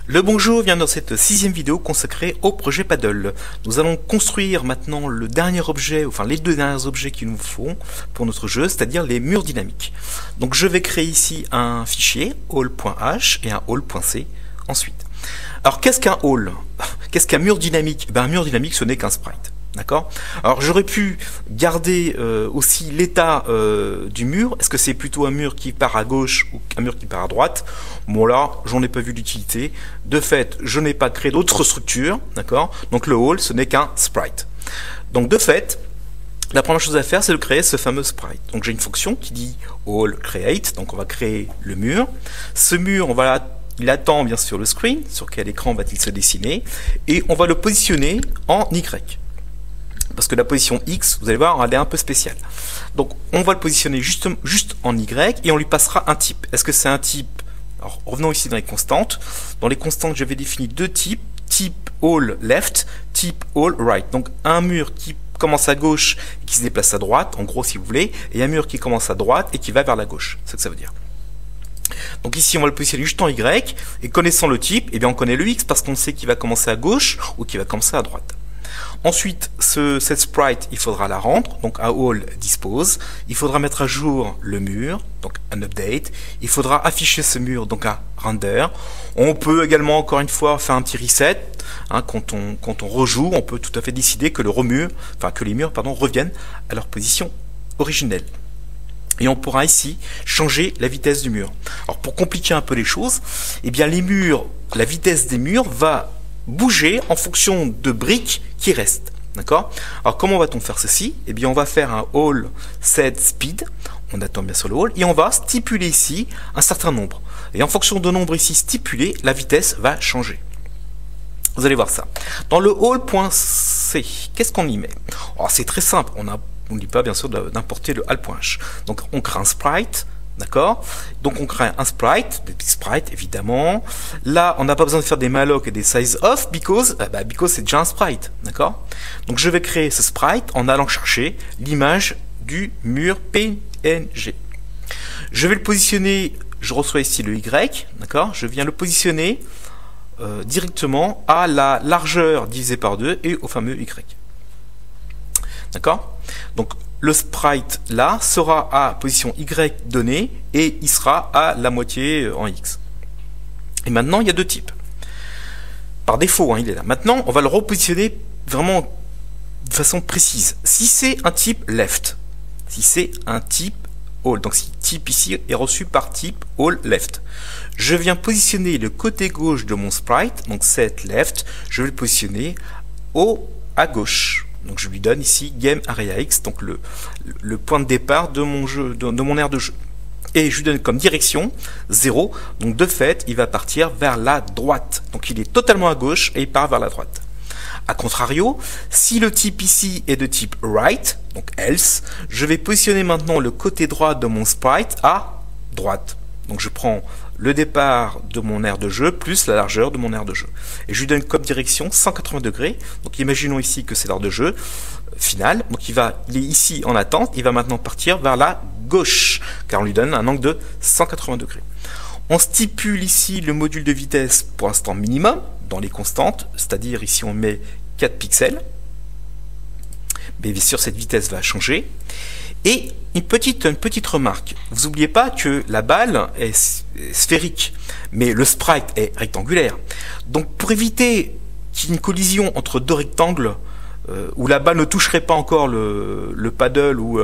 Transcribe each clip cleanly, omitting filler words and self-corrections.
Le bonjour vient dans cette 6e vidéo consacrée au projet Paddle. Nous allons construire maintenant le dernier objet, enfin les deux derniers objets qu'il nous faut pour notre jeu, c'est-à-dire les murs dynamiques. Donc je vais créer ici un fichier all.h et un all.c ensuite. Alors qu'est-ce qu'un all? Qu'est-ce qu'un mur dynamique? Un mur dynamique, ce n'est qu'un sprite. D'accord? Alors j'aurais pu garder aussi l'état du mur. Est-ce que c'est plutôt un mur qui part à gauche ou un mur qui part à droite? Bon là, j'en ai pas vu l'utilité. De fait, je n'ai pas créé d'autres structures. D'accord? Donc le all, ce n'est qu'un sprite. Donc de fait, la première chose à faire, c'est de créer ce fameux sprite. Donc j'ai une fonction qui dit all create. Donc on va créer le mur. Ce mur, il attend bien sûr le screen. Sur quel écran va-t-il se dessiner? Et on va le positionner en Y. Parce que la position X, vous allez voir, elle est un peu spéciale. Donc, on va le positionner juste en Y et on lui passera un type. Est-ce que c'est un type? Alors, revenons ici dans les constantes. Dans les constantes, j'avais défini deux types. Type all left, type all right. Donc, un mur qui commence à gauche et qui se déplace à droite, en gros, si vous voulez, et un mur qui commence à droite et qui va vers la gauche. C'est ce que ça veut dire. Donc ici, on va le positionner juste en Y, et connaissant le type, eh bien, on connaît le X parce qu'on sait qu'il va commencer à gauche ou qu'il va commencer à droite. Ensuite, cette sprite, il faudra la rendre, donc à all dispose. Il faudra mettre à jour le mur, donc un update. Il faudra afficher ce mur, donc à render. On peut également, encore une fois, faire un petit reset. Hein, quand on rejoue, on peut tout à fait décider que les murs reviennent à leur position originelle. Et on pourra ici changer la vitesse du mur. Alors pour compliquer un peu les choses, eh bien la vitesse des murs va bouger en fonction de briques qui restent. D'accord? Alors comment va-t-on faire ceci? Eh bien on va faire un all set speed, on attend bien sûr le all, et on va stipuler ici un certain nombre. Et en fonction de nombre ici stipulé, la vitesse va changer. Vous allez voir ça. Dans le all.c, qu'est-ce qu'on y met? Alors c'est très simple, on n'oublie pas bien sûr d'importer le all.h. Donc on crée un sprite. D'accord? Donc on crée un sprite, des petits sprites évidemment. Là, on n'a pas besoin de faire des malloc et des size off because c'est déjà un sprite. D'accord? Donc je vais créer ce sprite en allant chercher l'image du mur PNG. Je vais le positionner, je reçois ici le Y, d'accord? Je viens le positionner directement à la largeur divisée par 2 et au fameux Y. D'accord? Donc le sprite là sera à position Y donnée et il sera à la moitié en X. Et maintenant il y a deux types. Par défaut, hein, il est là. Maintenant on va le repositionner vraiment de façon précise. Si c'est un type left, si c'est un type all, donc si type ici est reçu par type all left, je viens positionner le côté gauche de mon sprite, donc set left, je vais le positionner à gauche. Donc je lui donne ici Game Area X, donc le point de départ de mon jeu, de mon aire de jeu. Et je lui donne comme direction 0, donc de fait il va partir vers la droite. Donc il est totalement à gauche et il part vers la droite. A contrario, si le type ici est de type right, donc else, je vais positionner maintenant le côté droit de mon sprite à droite. Donc je prends le départ de mon aire de jeu plus la largeur de mon aire de jeu. Et je lui donne comme direction 180 degrés. Donc imaginons ici que c'est l'aire de jeu finale. Donc il est ici en attente. Il va maintenant partir vers la gauche car on lui donne un angle de 180 degrés. On stipule ici le module de vitesse pour l'instant minimum dans les constantes. C'est-à-dire ici on met 4 pixels. Mais bien sûr cette vitesse va changer. Et une petite remarque, vous n'oubliez pas que la balle est sphérique, mais le sprite est rectangulaire. Donc pour éviter qu'il y ait une collision entre deux rectangles, où la balle ne toucherait pas encore le paddle ou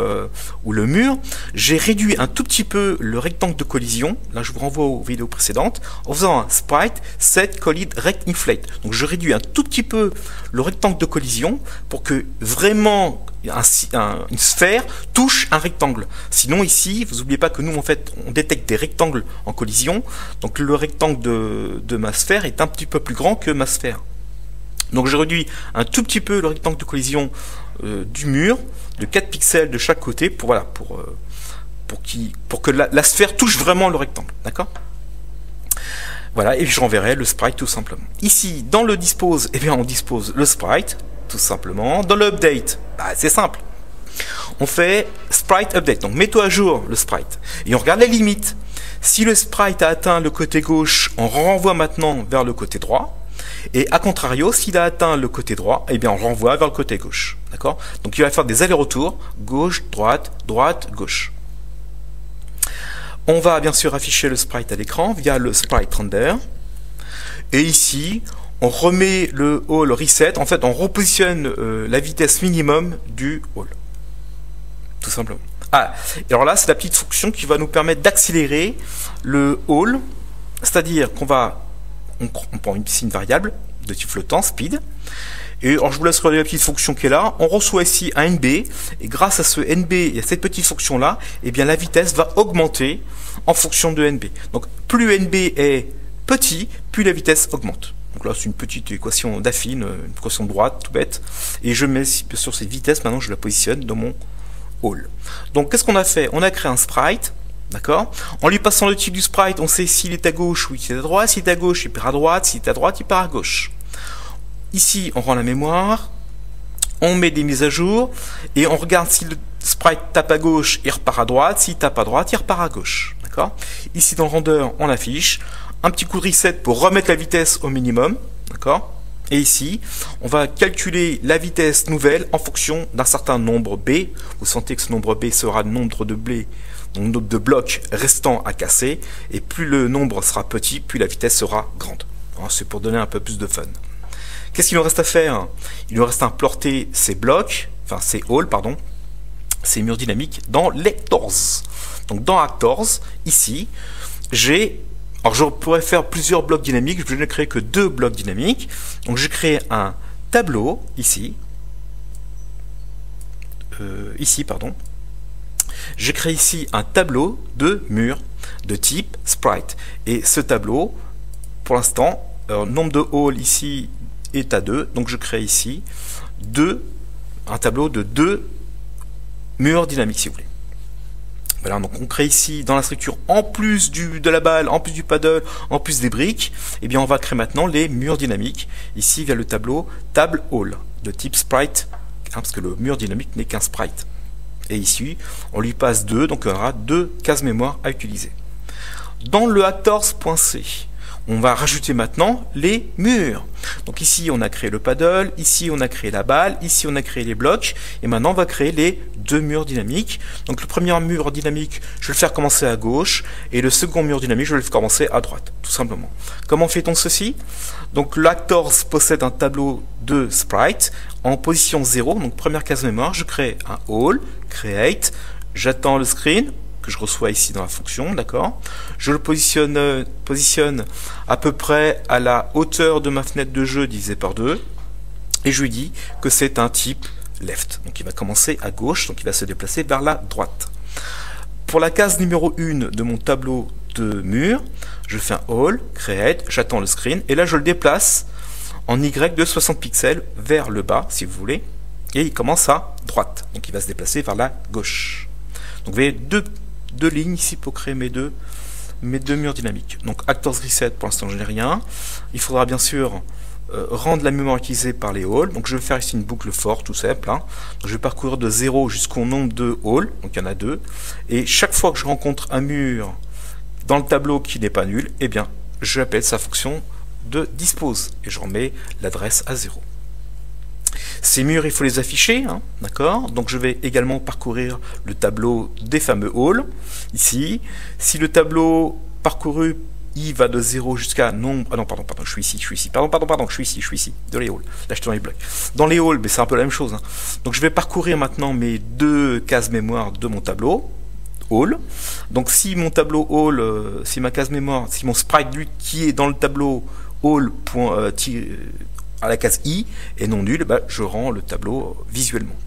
le mur, j'ai réduit un tout petit peu le rectangle de collision. Là je vous renvoie aux vidéos précédentes, en faisant un sprite set collide rect inflate. Donc je réduis un tout petit peu le rectangle de collision pour que vraiment une sphère touche un rectangle. Sinon ici, vous n'oubliez pas que nous en fait on détecte des rectangles en collision, donc le rectangle de ma sphère est un petit peu plus grand que ma sphère. Donc je réduis un tout petit peu le rectangle de collision du mur de 4 pixels de chaque côté pour que la sphère touche vraiment le rectangle. D'accord? Voilà, et je renverrai le sprite tout simplement. Ici, dans le dispose, eh bien on dispose le sprite tout simplement. Dans l'update, c'est simple. On fait sprite update. Donc mets-toi à jour le sprite. Et on regarde les limites. Si le sprite a atteint le côté gauche, on renvoie maintenant vers le côté droit. Et à contrario, s'il a atteint le côté droit, eh bien on renvoie vers le côté gauche. D'accord? Donc il va faire des allers-retours, gauche, droite, droite, gauche. On va bien sûr afficher le sprite à l'écran via le sprite render. Et ici, on remet le all reset. En fait, on repositionne la vitesse minimum du all. Tout simplement. Ah, et alors là, c'est la petite fonction qui va nous permettre d'accélérer le all. C'est-à-dire qu'on va on prend ici une variable de type flottant, speed, et alors je vous laisse regarder la petite fonction qui est là. On reçoit ici un NB, et grâce à ce NB et à cette petite fonction là, eh bien la vitesse va augmenter en fonction de NB. Donc plus NB est petit, plus la vitesse augmente. Donc là c'est une petite équation d'affine, une équation droite, tout bête, et je mets sur cette vitesse, maintenant je la positionne dans mon all. Donc qu'est-ce qu'on a fait? On a créé un sprite. D'accord? En lui passant le type du sprite, on sait s'il est à gauche ou s'il est à droite. S'il est à gauche, il part à droite. S'il est à droite, il part à gauche. Ici, on rend la mémoire. On met des mises à jour. Et on regarde si le sprite tape à gauche, il repart à droite. S'il tape à droite, il repart à gauche. D'accord? Ici, dans le render, on affiche un petit coup de reset pour remettre la vitesse au minimum. D'accord? Et ici, on va calculer la vitesse nouvelle en fonction d'un certain nombre B. Vous sentez que ce nombre B sera le nombre de blés, donc nombre de blocs restants à casser, et plus le nombre sera petit, plus la vitesse sera grande. C'est pour donner un peu plus de fun. Qu'est-ce qu'il nous reste à faire? Il nous reste à importer ces blocs, enfin ces halls, pardon, ces murs dynamiques dans l'Actors. Donc dans Actors, ici, alors je pourrais faire plusieurs blocs dynamiques, je ne crée que 2 blocs dynamiques. Donc j'ai créé un tableau, ici, pardon. J'ai créé ici un tableau de murs de type sprite. Et ce tableau, pour l'instant, nombre de halls ici est à 2. Donc je crée ici un tableau de 2 murs dynamiques, si vous voulez. Voilà, donc on crée ici dans la structure, en plus de la balle, en plus du paddle, en plus des briques, eh bien on va créer maintenant les murs dynamiques, ici via le tableau table hall, de type sprite, parce que le mur dynamique n'est qu'un sprite. Et ici, on lui passe 2, donc on aura 2 cases mémoire à utiliser. Dans le actors.c, on va rajouter maintenant les murs. Donc ici, on a créé le paddle, ici, on a créé la balle, ici, on a créé les blocs, et maintenant, on va créer les 2 murs dynamiques. Donc le premier mur dynamique, je vais le faire commencer à gauche, et le second mur dynamique, je vais le faire commencer à droite, tout simplement. Comment fait-on ceci? Donc l'Actors possède un tableau de sprite en position 0, donc première case mémoire, je crée un all, create, j'attends le screen, que je reçois ici dans la fonction, d'accord. Je le positionne à peu près à la hauteur de ma fenêtre de jeu divisé par 2, et je lui dis que c'est un type left. Donc il va commencer à gauche, donc il va se déplacer vers la droite. Pour la case numéro 1 de mon tableau de mur, je fais un all, create, j'attends le screen, et là je le déplace en Y de 60 pixels vers le bas, si vous voulez, et il commence à droite, donc il va se déplacer vers la gauche. Donc vous voyez deux lignes ici pour créer mes deux murs dynamiques. Donc Actors Reset, pour l'instant je n'ai rien. Il faudra bien sûr rendre la mémoire utilisée par les halls. Donc je vais faire ici une boucle for, tout simple. Donc je vais parcourir de 0 jusqu'au nombre de halls, donc il y en a 2. Et chaque fois que je rencontre un mur dans le tableau qui n'est pas nul, eh bien je appelle sa fonction de dispose et je remets l'adresse à 0. Ces murs, il faut les afficher, hein, d'accord? Donc je vais également parcourir le tableau des fameux halls, ici. Si le tableau parcouru, il va de 0 jusqu'à nombre... Ah non, pardon, je suis ici. Pardon, je suis ici, dans les halls. Là, je suis dans les blocs. Dans les halls, mais c'est un peu la même chose. Hein. Donc je vais parcourir maintenant mes 2 cases mémoire de mon tableau, hall. Donc si mon tableau hall, si ma case mémoire, si mon sprite, lui, qui est dans le tableau hall, à la case I est non nul, bah, je rends le tableau visuellement.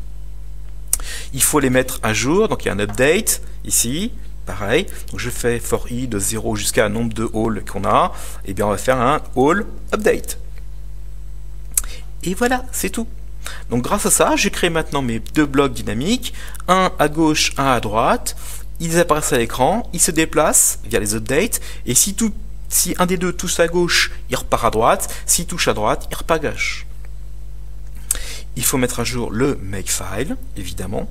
Il faut les mettre à jour, donc il y a un update ici, pareil, donc je fais for I de 0 jusqu'à un nombre de halls qu'on a, et bien on va faire un all update. Et voilà, c'est tout. Donc grâce à ça, j'ai créé maintenant mes 2 blocs dynamiques, un à gauche, un à droite, ils apparaissent à l'écran, ils se déplacent via les updates, et si un des 2 touche à gauche, il repart à droite. S'il touche à droite, il repart à gauche. Il faut mettre à jour le makefile, évidemment.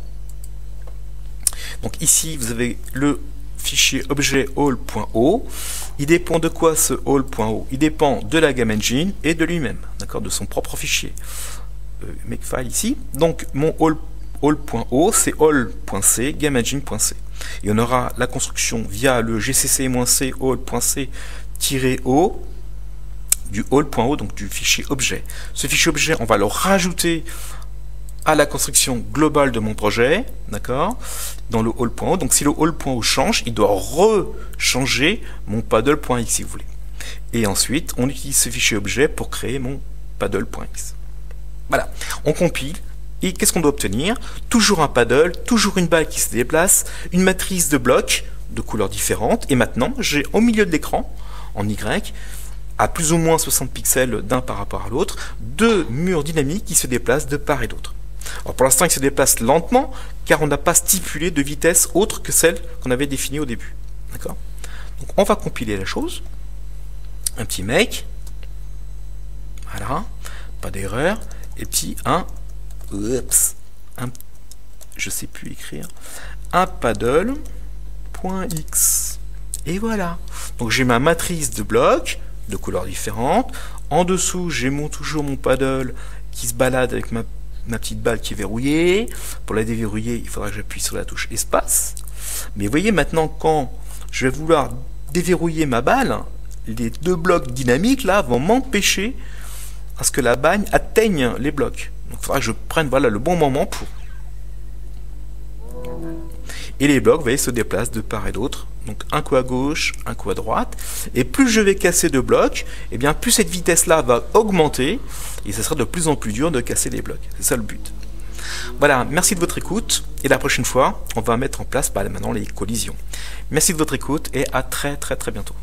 Donc ici, vous avez le fichier objet all.o. Il dépend de quoi ce all.o? Il dépend de la game engine et de lui-même, d'accord, de son propre fichier. Makefile ici. Donc mon all.o c'est all.c, gameengine.c. Et on aura la construction via le gcc-c all.c-o du all.o, donc du fichier objet. Ce fichier objet, on va le rajouter à la construction globale de mon projet, d'accord, dans le all.o. Donc si le all.o change, il doit rechanger mon paddle.x si vous voulez. Et ensuite, on utilise ce fichier objet pour créer mon paddle.x. Voilà, on compile. Et qu'est-ce qu'on doit obtenir? Toujours un paddle, toujours une balle qui se déplace, une matrice de blocs de couleurs différentes. Et maintenant, j'ai au milieu de l'écran, en Y, à plus ou moins 60 pixels d'un par rapport à l'autre, deux murs dynamiques qui se déplacent de part et d'autre. Alors pour l'instant, ils se déplacent lentement, car on n'a pas stipulé de vitesse autre que celle qu'on avait définie au début. D'accord? Donc on va compiler la chose. Un petit make. Voilà. Pas d'erreur. Et puis je sais plus écrire, un paddle.x. Et voilà. Donc j'ai ma matrice de blocs de couleurs différentes. En dessous, j'ai toujours mon paddle qui se balade avec ma petite balle qui est verrouillée. Pour la déverrouiller, il faudra que j'appuie sur la touche espace. Mais vous voyez maintenant, quand je vais vouloir déverrouiller ma balle, les deux blocs dynamiques là vont m'empêcher à ce que la balle atteigne les blocs. Donc il faudra que je prenne le bon moment pour. Et les blocs, vous voyez, se déplacent de part et d'autre. Donc un coup à gauche, un coup à droite. Et plus je vais casser de blocs, et bien plus cette vitesse-là va augmenter. Et ce sera de plus en plus dur de casser les blocs. C'est ça le but. Voilà, merci de votre écoute. Et la prochaine fois, on va mettre en place maintenant les collisions. Merci de votre écoute et à très bientôt.